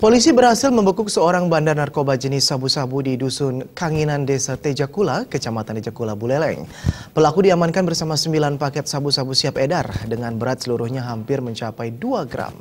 Polisi berhasil membekuk seorang bandar narkoba jenis sabu-sabu di Dusun Kanginan, Desa Tejakula, Kecamatan Tejakula, Buleleng. Pelaku diamankan bersama 9 paket sabu-sabu siap edar dengan berat seluruhnya hampir mencapai 2 gram.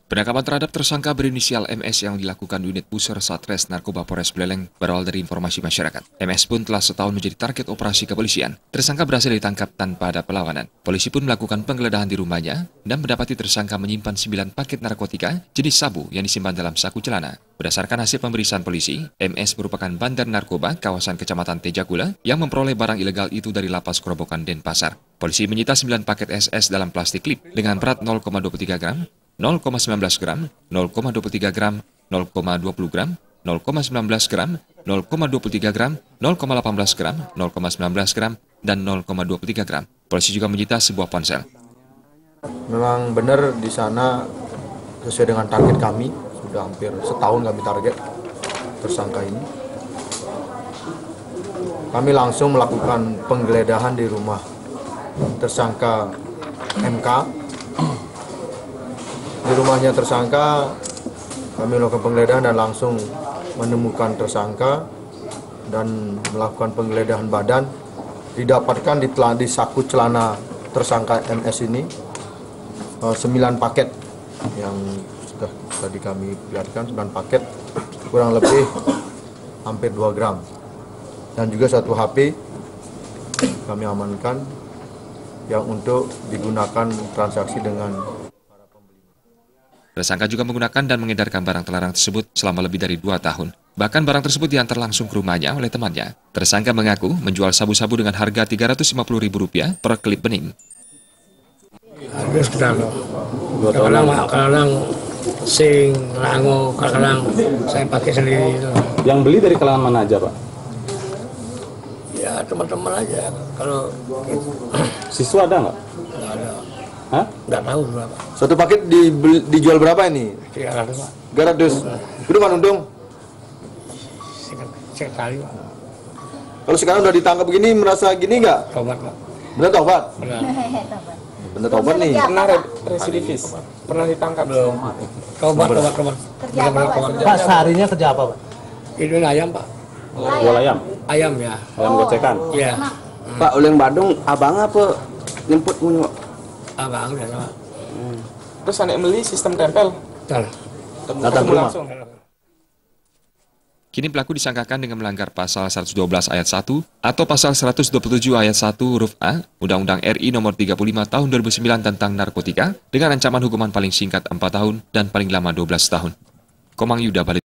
Penangkapan terhadap tersangka berinisial MS yang dilakukan unit Puser Satres Narkoba Polres Buleleng berawal dari informasi masyarakat. MS pun telah setahun menjadi target operasi kepolisian. Tersangka berhasil ditangkap tanpa ada perlawanan. Polisi pun melakukan penggeledahan di rumahnya dan mendapati tersangka menyimpan 9 paket narkotika jenis sabu yang disimpan dalam saku celana. Berdasarkan hasil pemeriksaan polisi, MS merupakan bandar narkoba kawasan Kecamatan Tejakula yang memperoleh barang ilegal itu dari Lapas Kerobokan Denpasar. Polisi menyita 9 paket SS dalam plastik klip dengan berat 0,23 gram, 0,19 gram, 0,23 gram, 0,20 gram, 0,19 gram, 0,23 gram, 0,18 gram, 0,19 gram, dan 0,23 gram. Polisi juga menyita sebuah ponsel. Memang benar di sana sesuai dengan target kami, sudah hampir setahun kami target tersangka ini. Kami langsung melakukan penggeledahan di rumah tersangka MK. Di rumahnya tersangka, kami melakukan penggeledahan dan langsung menemukan tersangka dan melakukan penggeledahan badan. Didapatkan di saku celana tersangka MS ini 9 paket yang sudah tadi kami lihatkan, 9 paket kurang lebih hampir 2 gram. Dan juga 1 HP kami amankan yang untuk digunakan transaksi dengan. Tersangka juga menggunakan dan mengedarkan barang terlarang tersebut selama lebih dari 2 tahun. Bahkan barang tersebut diantar langsung ke rumahnya oleh temannya. Tersangka mengaku menjual sabu-sabu dengan harga Rp350.000 per klip bening. Harga sekitar kadang-kadang sing, rango, kadang-kadang saya pakai sendiri. Yang beli dari kalangan mana aja, Pak? Ya teman-teman aja. Kalau siswa ada nggak? nggak ada. Hah? Nggak tahu berapa. Satu paket dijual berapa ini? 300 Pak. 300. Itu mana untung? Sekali Pak. Kalau sekarang udah ditangkap begini, merasa gini nggak? Tobat Pak. Bener tobat? Benar. Bener tobat nih. Pernah residivis? Pernah ditangkap? Belum. Tobat. Benar-benar. Pak, seharinya kerja apa, Pak? Itu ayam Pak. Jual ayam? Ayam ya. Ayam gocekan? Iya. Pak, Uleng Badung, abang apa nyemput punya? Abang udah sama. Terus anak beli sistem tempel? Datang Ketemu langsung? Kini pelaku disangkakan dengan melanggar pasal 112 ayat 1 atau pasal 127 ayat 1 huruf A Undang-Undang RI nomor 35 tahun 2009 tentang narkotika dengan ancaman hukuman paling singkat 4 tahun dan paling lama 12 tahun. Komang Yuda, Bali.